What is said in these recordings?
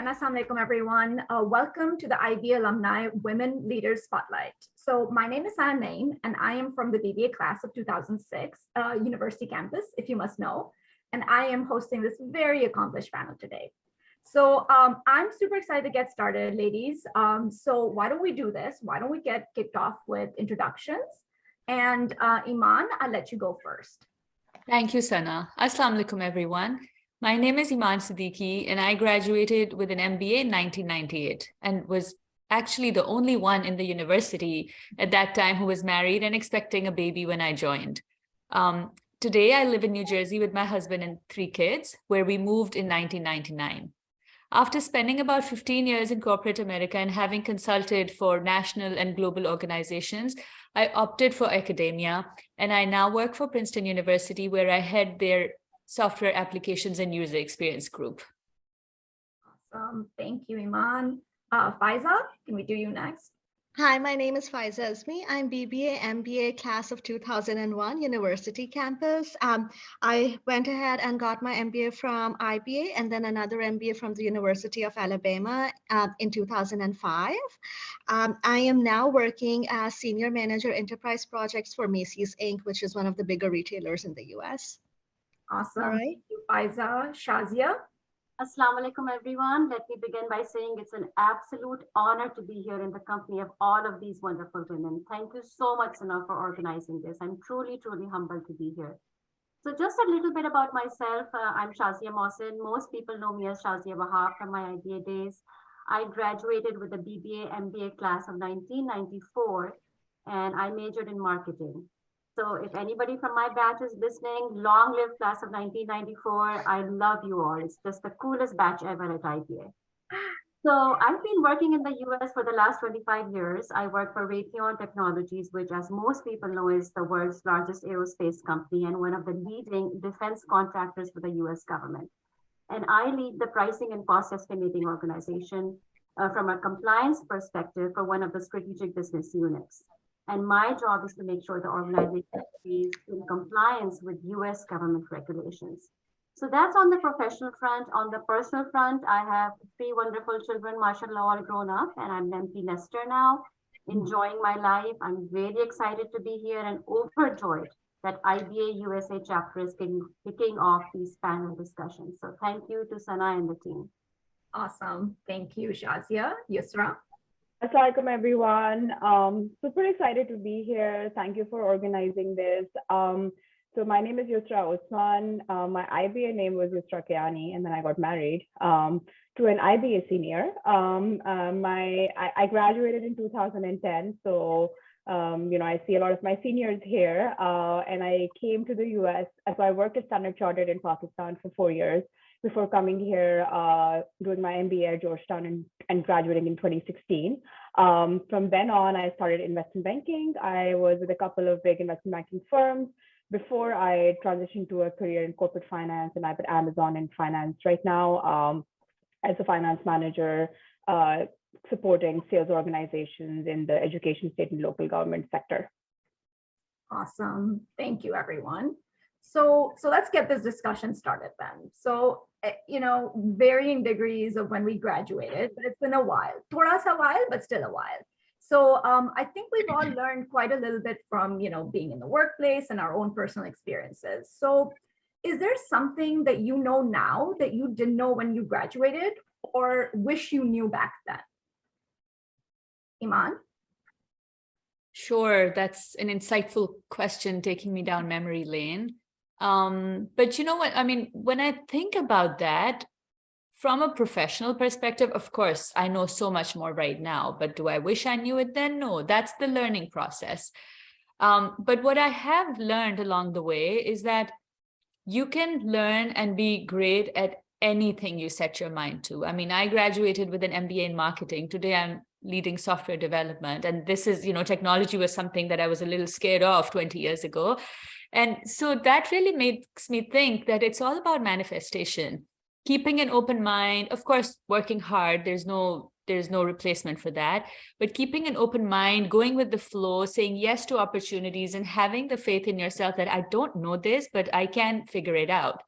and assalamu alaikum, everyone. Welcome to the IBA Alumni Women Leaders Spotlight. So my name is Sana Nain, and I am from the BBA class of 2006, University campus, if you must know. And I am hosting this very accomplished panel today. So I'm super excited to get started, ladies. So why don't we do this? Why don't we get kicked off with introductions? And Iman, I'll let you go first. Thank you, Sana. Assalamu alaikum, everyone. My name is Iman Siddiqui, and I graduated with an MBA in 1998 and was actually the only one in the university at that time who was married and expecting a baby when I joined. Today, I live in New Jersey with my husband and 3 kids, where we moved in 1999. After spending about 15 years in corporate America and having consulted for national and global organizations, I opted for academia, and I now work for Princeton University, where I head their software applications and user experience group. Awesome. Thank you, Iman. Faiza, can we do you next? Hi, my name is Faiza Azmi. I'm BBA MBA class of 2001 University campus. I went ahead and got my MBA from IBA and then another MBA from the University of Alabama in 2005. I am now working as Senior Manager Enterprise Projects for Macy's Inc., which is one of the bigger retailers in the US. Awesome. All right. Thank you, Faiza. Shazia. Assalamu alaikum, everyone. Let me begin by saying it's an absolute honor to be here in the company of all of these wonderful women. Thank you so much, Sana, for organizing this. I'm truly, truly humbled to be here. So just a little bit about myself. I'm Shazia Mohsin. Most people know me as Shazia Wahab from my IBA days. I graduated with the BBA MBA class of 1994, and I majored in marketing. So if anybody from my batch is listening, long live class of 1994. I love you all. It's just the coolest batch ever at IBA. So I've been working in the US for the last 25 years. I work for Raytheon Technologies, which, as most people know, is the world's largest aerospace company and one of the leading defense contractors for the US government. And I lead the pricing and cost estimating organization from a compliance perspective for one of the strategic business units. And my job is to make sure the organization is in compliance with US government regulations. So that's on the professional front. On the personal front, I have 3 wonderful children, mashallah, all grown up, and I'm an empty nester now, enjoying my life. I'm really excited to be here and overjoyed that IBA USA chapter is kicking off these panel discussions. So thank you to Sana and the team. Awesome. Thank you, Shazia. Yusra. Assalamu alaikum, everyone. Super excited to be here. Thank you for organizing this. So my name is Yusra Osman. My IBA name was Yusra Kiani, and then I got married to an IBA senior. I graduated in 2010, so I see a lot of my seniors here, and I came to the US. So I worked at Standard Chartered in Pakistan for 4 years before coming here, doing my MBA at Georgetown and graduating in 2016. From then on, I started investment banking. I was with a couple of big investment banking firms before I transitioned to a career in corporate finance, and I'm at Amazon in finance right now as a finance manager, supporting sales organizations in the education, state, and local government sector. Awesome. Thank you, everyone. So let's get this discussion started then. So, varying degrees of when we graduated, but it's been a while. Thoda sa while, but still a while. So I think we've all learned quite a little bit from, being in the workplace and our own personal experiences. So is there something that you know now that you didn't know when you graduated or wish you knew back then? Iman? Sure, that's an insightful question taking me down memory lane. But you know what, I mean, when I think about that, from a professional perspective, of course, I know so much more right now, but do I wish I knew it then? No, that's the learning process. But what I have learned along the way is that you can learn and be great at anything you set your mind to. I mean, I graduated with an MBA in marketing. Today, I'm leading software development. And this is, technology was something that I was a little scared of 20 years ago. And so that really makes me think that it's all about manifestation, keeping an open mind, of course, working hard. There's no there's no replacement for that. But keeping an open mind, going with the flow, saying yes to opportunities, and having the faith in yourself that I don't know this, but I can figure it out.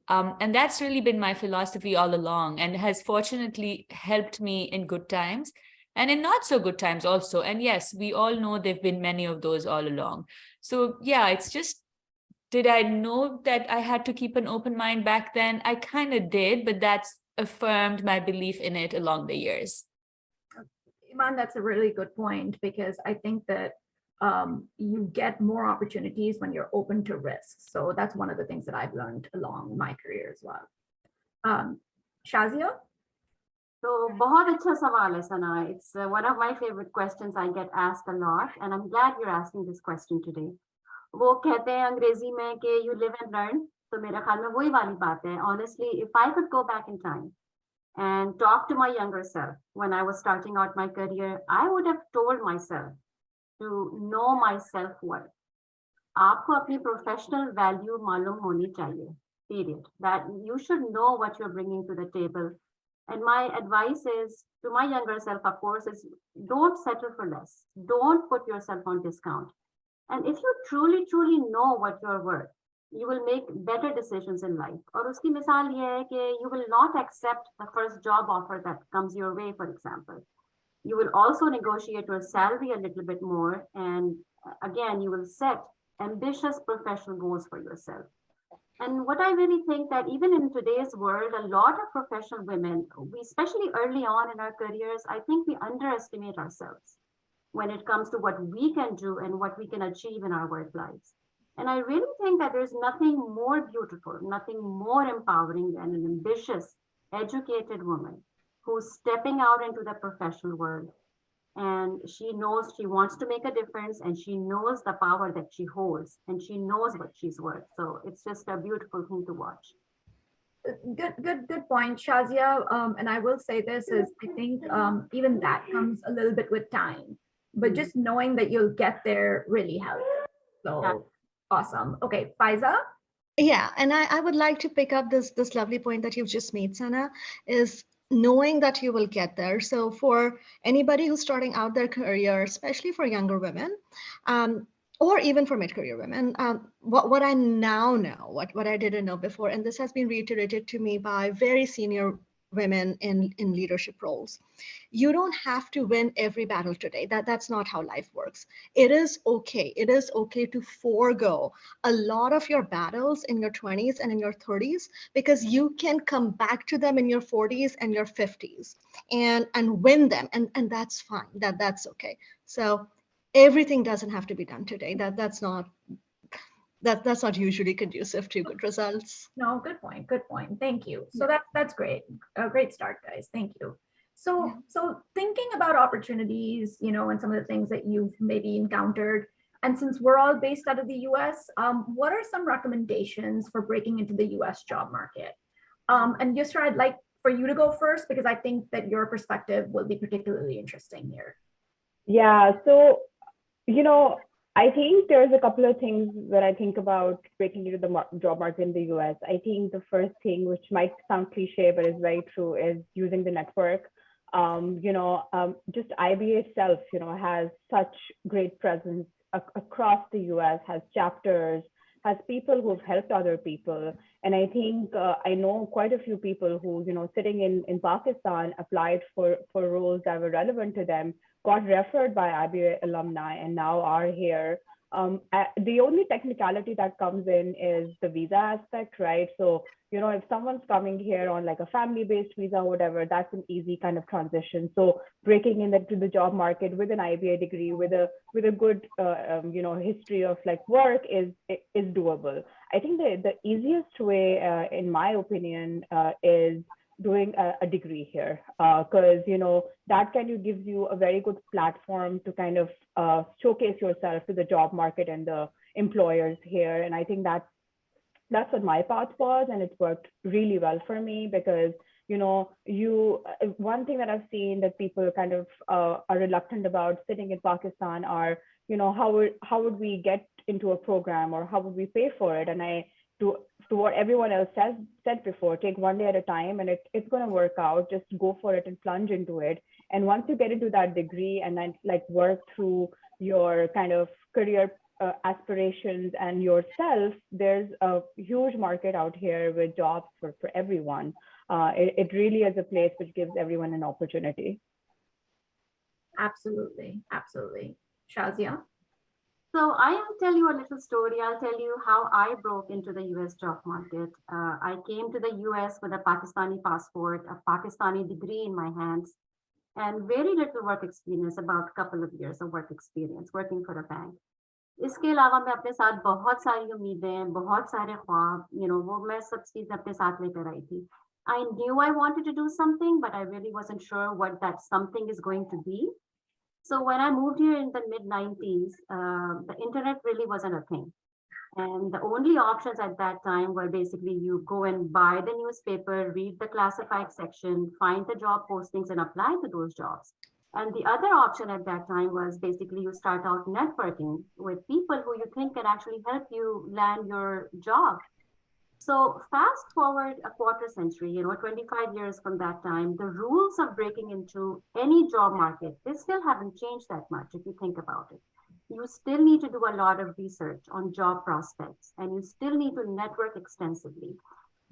And that's really been my philosophy all along, and has fortunately helped me in good times and in not so good times also. And yes, we all know there've been many of those all along. So yeah, it's just, did I know that I had to keep an open mind back then? I kind of did, but that's affirmed my belief in it along the years. Iman, that's a really good point, because I think that you get more opportunities when you're open to risks. So that's one of the things that I've learned along my career as well. Shazia? So, बहुत अच्छा सवाल है Sana. It's one of my favorite questions I get asked a lot, and I'm glad you're asking this question today. वो कहते हैं अंग्रेजी में कि you live and learn. तो मेरा ख्याल में वही वाली बात है. Honestly, if I could go back in time and talk to my younger self when I was starting out my career, I would have told myself to know my self-worth. आपको अपनी professional value मालूम होनी चाहिए. Period. That you should know what you're bringing to the table. And my advice is to my younger self, of course, is don't settle for less. Don't put yourself on discount. And if you truly know what you're worth, you will make better decisions in life. और उसकी मिसाल ये है कि you will not accept the first job offer that comes your way, for example. You will also negotiate your salary a little bit more. And again, you will set ambitious professional goals for yourself. And what I really think that even in today's world, a lot of professional women, we, especially early on in our careers, I think we underestimate ourselves when it comes to what we can do and what we can achieve in our work lives. And I really think that there's nothing more beautiful, nothing more empowering than an ambitious, educated woman who's stepping out into the professional world. And she knows she wants to make a difference, and she knows the power that she holds, and she knows what she's worth. So it's just a beautiful thing to watch. Good point, Shazia. And I will say this is, I think even that comes a little bit with time, but just knowing that you'll get there really helps. So awesome. Okay, Faiza? Yeah, and I would like to pick up this lovely point that you've just made, Sana, is knowing that you will get there. So for anybody who's starting out their career, especially for younger women, or even for mid-career women, what I now know, what I didn't know before, and this has been reiterated to me by very senior women in leadership roles. You don't have to win every battle today. That's not how life works. It is okay. It is okay to forego a lot of your battles in your 20s and in your 30s, because you can come back to them in your 40s and your 50s and win them. And that's fine. That's okay. So everything doesn't have to be done today. That's not usually conducive to good results. No, good point. Good point. Thank you. So that's great. A great start, guys. Thank you. So thinking about opportunities, and some of the things that you've maybe encountered, and since we're all based out of the US, what are some recommendations for breaking into the US job market? And Yusra, I'd like for you to go first, because I think that your perspective will be particularly interesting here. Yeah, so, I think there's a couple of things that I think about breaking into the job market in the US. I think the first thing, which might sound cliche, but is very true, is using the network. Just IBA itself, has such great presence across the US, has chapters, has people who've helped other people. And I think I know quite a few people who, sitting in Pakistan, applied for roles that were relevant to them, got referred by IBA alumni, and now are here. The only technicality that comes in is the visa aspect, right? So, if someone's coming here on like a family-based visa or whatever, that's an easy kind of transition. So breaking into the job market with an IBA degree, with a good, history of like work is doable. I think the easiest way, in my opinion, is doing a degree here, because that kind of gives you a very good platform to kind of showcase yourself to the job market and the employers here. And I think that's what my path was, and it's worked really well for me, because one thing that I've seen that people kind of are reluctant about sitting in Pakistan are, how would we get into a program, or how would we pay for it? And to what everyone else said before, take one day at a time, and it's going to work out. Just go for it and plunge into it. And once you get into that degree and then like work through your kind of career aspirations and yourself, there's a huge market out here with jobs for everyone. It really is a place which gives everyone an opportunity. Absolutely, absolutely. Shazia? So I'll tell you a little story. I'll tell you how I broke into the US job market. I came to the US with a Pakistani passport, a Pakistani degree in my hands, and very little work experience, about a couple of years of work experience working for a bank. इसके अलावा मैं अपने साथ बहुत सारी उम्मीदें, बहुत सारे ख्वाब, वो मैं सब चीज़ अपने साथ लेकर आई थी. I knew I wanted to do something, but I really wasn't sure what that something is going to be. So when I moved here in the mid-90s, the internet really wasn't a thing. And the only options at that time were basically you go and buy the newspaper, read the classified section, find the job postings and apply to those jobs. And the other option at that time was basically you start out networking with people who you think can actually help you land your job. So fast forward a quarter century, 25 years from that time, the rules of breaking into any job market, they still haven't changed that much if you think about it. You still need to do a lot of research on job prospects and you still need to network extensively.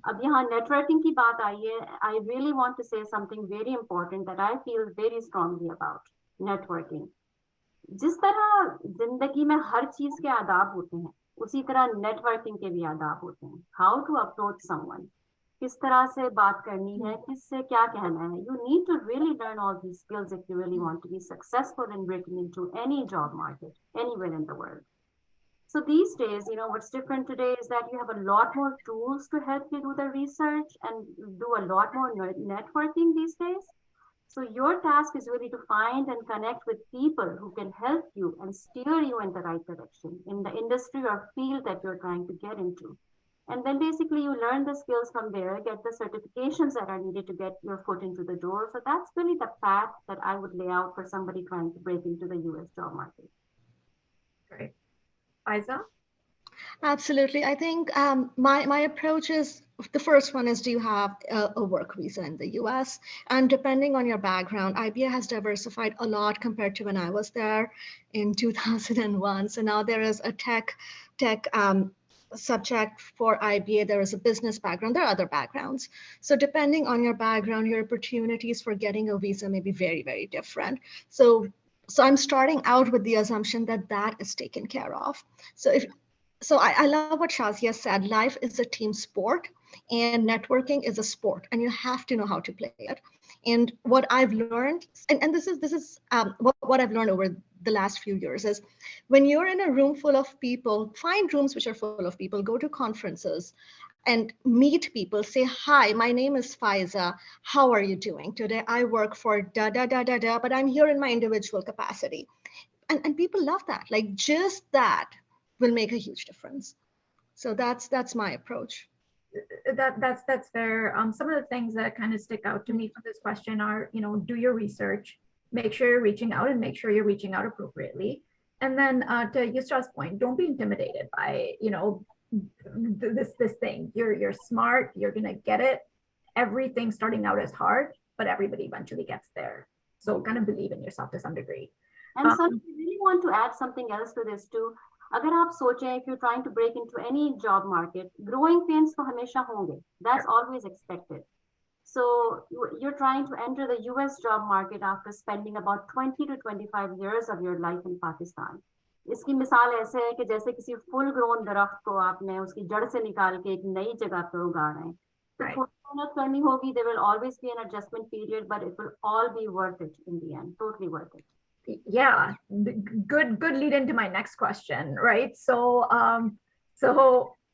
अब यहाँ networking की बात आई है, I really want to say something very important that I feel very strongly about networking. जिस तरह जिंदगी में हर चीज के आदाब होते हैं, उसी तरह नेटवर्किंग के भी आदाब होते हैं. How to approach someone, किस तरह से बात करनी है, किससे क्या कहना है. You need to really learn all these skills if you really want to be successful in breaking into any job market anywhere in the world. So these days, what's different today is that you have a lot more tools to help you do the research and do a lot more networking these days. So your task is really to find and connect with people who can help you and steer you in the right direction in the industry or field that you're trying to get into. And then basically you learn the skills from there, get the certifications that are needed to get your foot into the door. So that's really the path that I would lay out for somebody trying to break into the US job market. Great. Aiza? Absolutely. I think my approach is, the first one is, do you have a work visa in the US? And depending on your background, IBA has diversified a lot compared to when I was there in 2001. So now there is a tech subject for IBA, there is a business background, there are other backgrounds. So depending on your background, your opportunities for getting a visa may be very, very different. So I'm starting out with the assumption that that is taken care of. So I love what Shazia said. Life is a team sport and networking is a sport, and you have to know how to play it. And what I've learned, and this is what I've learned over the last few years, is when you're in a room full of people, find rooms which are full of people, go to conferences and meet people, say, hi, my name is Faiza. How are you doing today? I work for da, da, da, da, da, but I'm here in my individual capacity. And people love that. Like just that will make a huge difference. So that's my approach. That's fair. Some of the things that kind of stick out to me from this question are, do your research, make sure you're reaching out and make sure you're reaching out appropriately. And then to Yusra's point, don't be intimidated by, this thing. You're smart, you're gonna get it. Everything starting out is hard, but everybody eventually gets there. So kind of believe in yourself to some degree. And so I really want to add something else to this too. अगर आप सोचें, if you're trying to break into any job market, growing pains तो हमेशा होंगे. That's always expected. So you're trying to enter the US job market after spending about 20 to 25 years of your life in Pakistan. इसकी मिसाल ऐसे है कि जैसे किसी full grown दरख्त को आपने उसकी जड़ से निकाल के एक नई जगह पर उगा रहे हैं. तो थोड़ी मेहनत करनी होगी. There will always be an adjustment period, but it will all be worth it in the end. Totally worth it. Yeah, good lead into my next question, right? So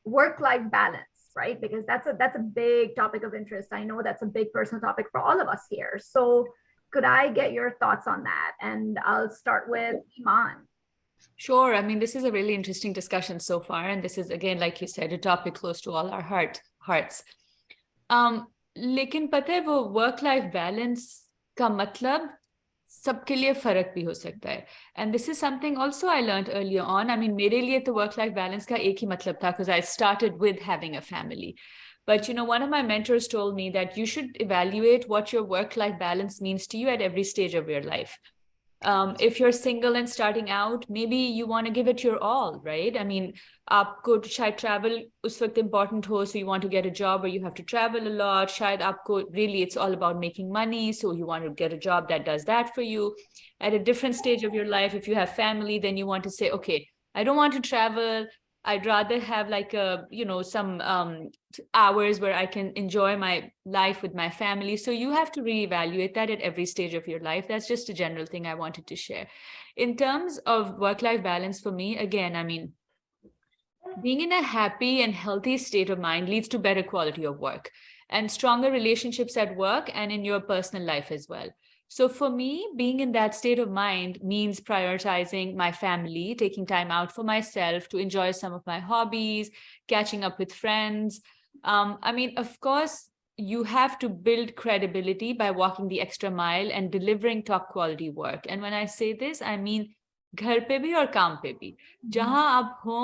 work-life balance, right? Because that's a big topic of interest. I know that's a big personal topic for all of us here. So could I get your thoughts on that? And I'll start with Iman. Sure. I mean, this is a really interesting discussion so far. And this is, again, like you said, a topic close to all our hearts. लेकिन पता है वो work-life balance का मतलब सबके लिए फर्क भी हो सकता है. And this is something also I learned earlier on. I mean, मेरे लिए तो work-life balance का एक ही मतलब था, because I started with having a family. But one of my mentors told me that you should evaluate what your work-life balance means to you at every stage of your life. If you're single and starting out, maybe you want to give it your all, right? I mean, आपको शायद travel उस वक्त important हो, so you want to get a job where you have to travel a lot. शायद आपको really it's all about making money, so you want to get a job that does that for you. At a different stage of your life, if you have family, then you want to say, okay, I don't want to travel. I'd rather have like some hours where I can enjoy my life with my family. So you have to reevaluate that at every stage of your life. That's just a general thing I wanted to share. In terms of work-life balance for me, again, I mean, being in a happy and healthy state of mind leads to better quality of work and stronger relationships at work and in your personal life as well. So for me, being in that state of mind means prioritizing my family, taking time out for myself to enjoy some of my hobbies, catching up with friends. I mean, of course, you have to build credibility by walking the extra mile and delivering top quality work. And when I say this, I mean, घर पे भी और काम पे भी, जहां आप हो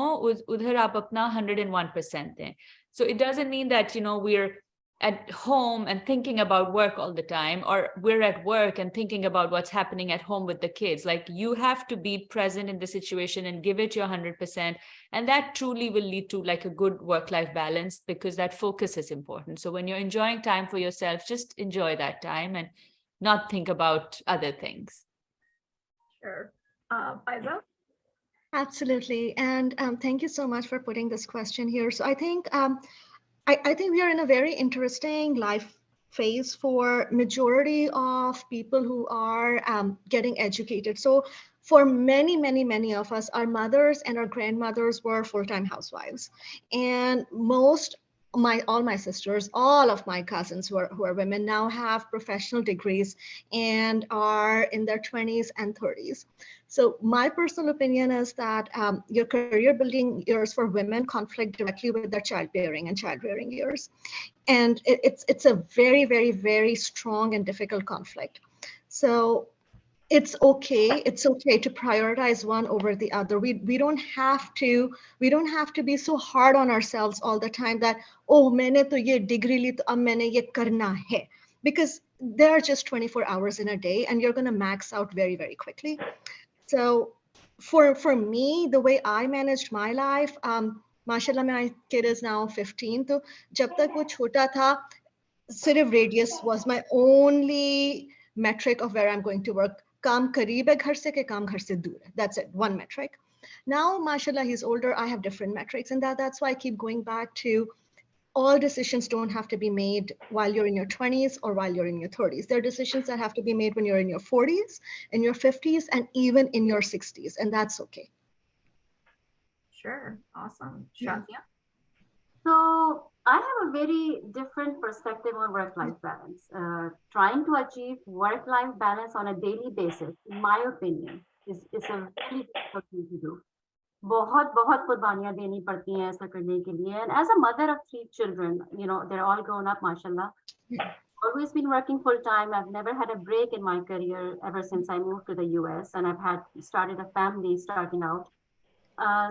उधर आप अपना 101% दें. So it doesn't mean that we're at home and thinking about work all the time, or we're at work and thinking about what's happening at home with the kids. Like, you have to be present in the situation and give it your 100%, and that truly will lead to like a good work-life balance, because that focus is important. So when you're enjoying time for yourself, just enjoy that time and not think about other things. Sure. Faiza? Absolutely. And thank you so much for putting this question here. So I think I think we are in a very interesting life phase for majority of people who are getting educated. So for many of us, our mothers and our grandmothers were full-time housewives. And all my sisters, all of my cousins who are women now have professional degrees and are in their 20s and 30s. So my personal opinion is that your career building years for women conflict directly with their childbearing and child rearing years. And it's a very strong and difficult conflict. So it's okay to prioritize one over the other. We don't have to be so hard on ourselves all the time that, oh, मैंने तो ये degree ली तो अब मैंने ये करना है, because there are just 24 hours in a day and you're going to max out very quickly. So for me, the way I managed my life, mashallah, my kid is now 15. So jab tak wo chota tha, sirf radius was my only metric of where I'm going to work. Kaam kareeb hai ghar se ke kaam ghar se dur hai. That's it, one metric. Now, mashallah, he's older. I have different metrics, and that's why I keep going back to all decisions don't have to be made while you're in your 20s or while you're in your 30s. There are decisions that have to be made when you're in your 40s, in your 50s, and even in your 60s, and that's okay. Sure. Awesome. Shazia? So I have a very different perspective on work-life balance. Trying to achieve work-life balance on a daily basis, in my opinion, is a really difficult thing to do. बहुत कुर्बानियां देनी पड़ती हैं ऐसा करने के लिए. And as a mother of 3 children, they're all grown up, mashallah. Always been working full time. I've never had a break in my career ever since I moved to the US, and I've started a family starting out.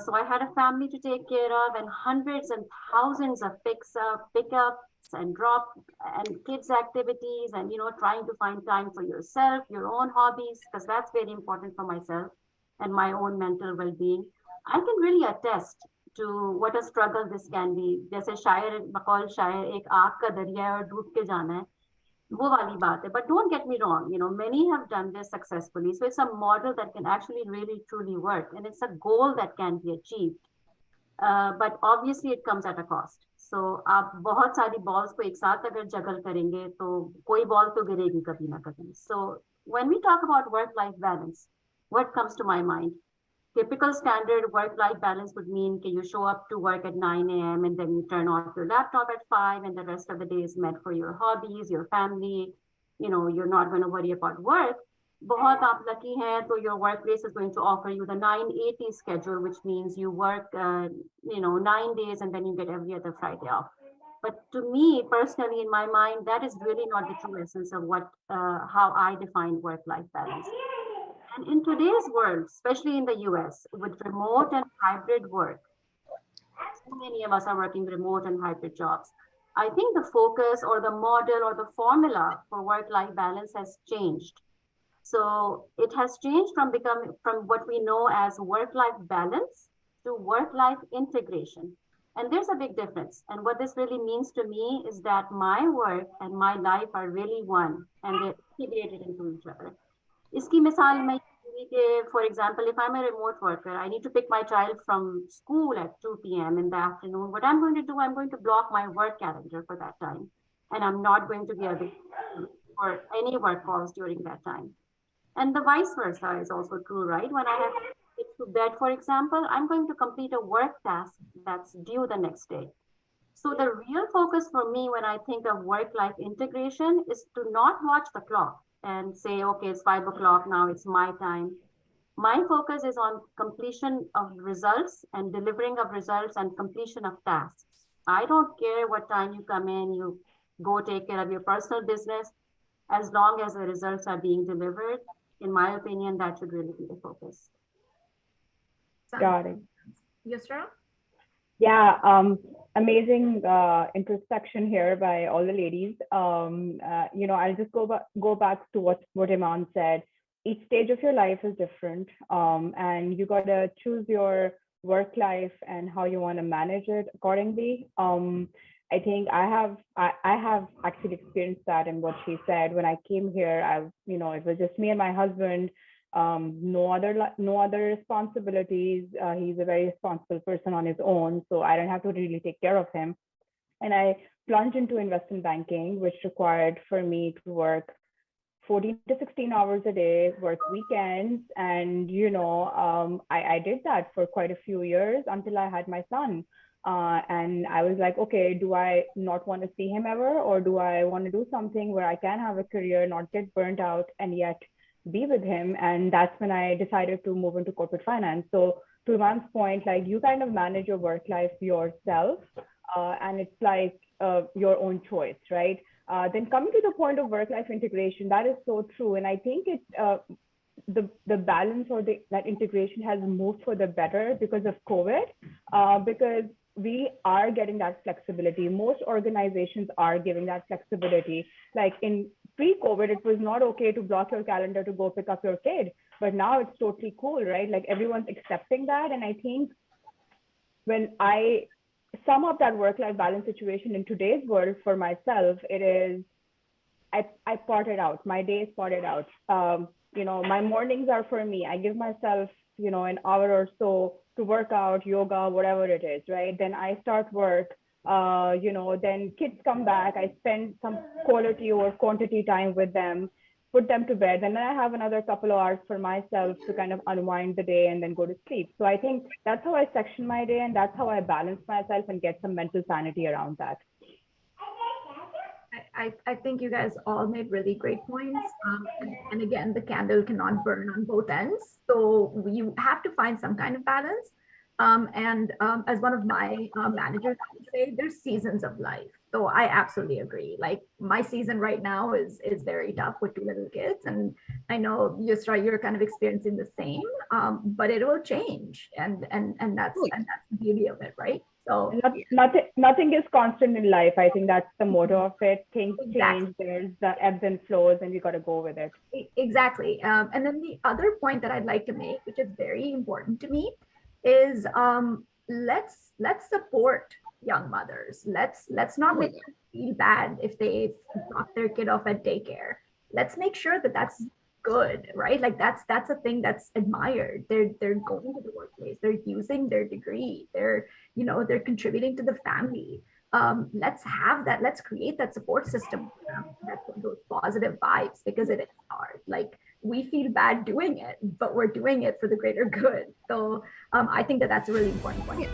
So I had a family to take care of, and hundreds and thousands of pickups and drop and kids activities, and trying to find time for yourself, your own hobbies, because that's very important for myself and my own mental well-being. I can really attest to what a struggle this can be. जैसे बकौल शायर एक आग का दरिया है और डूब के जाना है, वो वाली बात है. But don't get me wrong, many have done this successfully. So it's a model that can actually really truly work, and it's a goal that can be achieved. But obviously it comes at a cost. So आप बहुत सारी balls को एक साथ अगर juggle करेंगे तो कोई ball तो गिरेगी कभी ना कभी. So when we talk about work-life balance, what comes to my mind? Typical standard work-life balance would mean that you show up to work at 9 a.m. and then you turn off your laptop at 5, and the rest of the day is meant for your hobbies, your family. You're not going to worry about work. बहुत आप lucky हैं तो your workplace is going to offer you the 980 schedule, which means you work 9 days and then you get every other Friday off. But to me personally, in my mind, that is really not the true essence of how I define work-life balance. And in today's world, especially in the US, with remote and hybrid work, so many of us are working remote and hybrid jobs. I think the focus or the model or the formula for work-life balance has changed. So it has changed from what we know as work-life balance to work-life integration. And there's a big difference. And what this really means to me is that my work and my life are really one and they're integrated into each other. इसकी मिसाल मैं दूंगी कि, for example, if I'm a remote worker, I need to pick my child from school at 2 p.m. in the afternoon. What I'm going to do, I'm going to block my work calendar for that time. And I'm not going to be available for any work calls during that time. And the vice versa is also true, right? When I have kids to bed, for example, I'm going to complete a work task that's due the next day. So the real focus for me when I think of work-life integration is to not watch the clock and say, okay, it's 5 o'clock now, it's my time. My focus is on completion of results and delivering of results and completion of tasks. I don't care what time you come in, you go take care of your personal business, as long as the results are being delivered. In my opinion, that should really be the focus. Got it. Yusra? Yeah, amazing introspection here by all the ladies. I'll just go back to what Iman said. Each stage of your life is different, and you got to choose your work life and how you want to manage it accordingly. I think I have actually experienced that in what she said. When I came here, it was just me and my husband. No other responsibilities. He's a very responsible person on his own, so I don't have to really take care of him. And I plunged into investment banking, which required for me to work 14 to 16 hours a day, work weekends. And, I did that for quite a few years until I had my son. And I was like, okay, do I not want to see him ever? Or do I want to do something where I can have a career, not get burnt out, and yet be with him? And that's when I decided to move into corporate finance. So to Iman's point, like, you kind of manage your work life yourself, and it's like your own choice, right? Then coming to the point of work-life integration, that is so true. And I think the balance or that integration has moved for the better because of COVID, because we are getting that flexibility. Most organizations are giving that flexibility. Like in pre-COVID, it was not okay to block your calendar to go pick up your kid, but now it's totally cool, right? Like everyone's accepting that. And I think when I sum up that work-life balance situation in today's world for myself, it is, I part it out. My days parted out. My mornings are for me. I give myself, an hour or so to work out, yoga, whatever it is, right? Then I start work, then kids come back. I spend some quality or quantity time with them, put them to bed. And then I have another couple of hours for myself to kind of unwind the day and then go to sleep. So I think that's how I section my day, and that's how I balance myself and get some mental sanity around that. I think you guys all made really great points. And again, the candle cannot burn on both ends. So you have to find some kind of balance. As one of my managers would say, there's seasons of life. So I absolutely agree. Like my season right now is very tough with 2 little kids. And I know, Yusra, you're kind of experiencing the same, but it will change. And that's the beauty of it, right? So nothing is constant in life. I think that's the motto of it. Things change, there's the ebbs and flows, and we got to go with it. Exactly. And then the other point that I'd like to make, which is very important to me, is let's support young mothers. Let's not make them feel bad if they drop their kid off at daycare. Let's make sure that that's good, right? Like that's a thing that's admired. They're going to the workplace, they're using their degree, they're contributing to the family. Let's have that. Let's create that support system, those positive vibes, because it is hard. Like we feel bad doing it, but we're doing it for the greater good. So I think that's a really important point.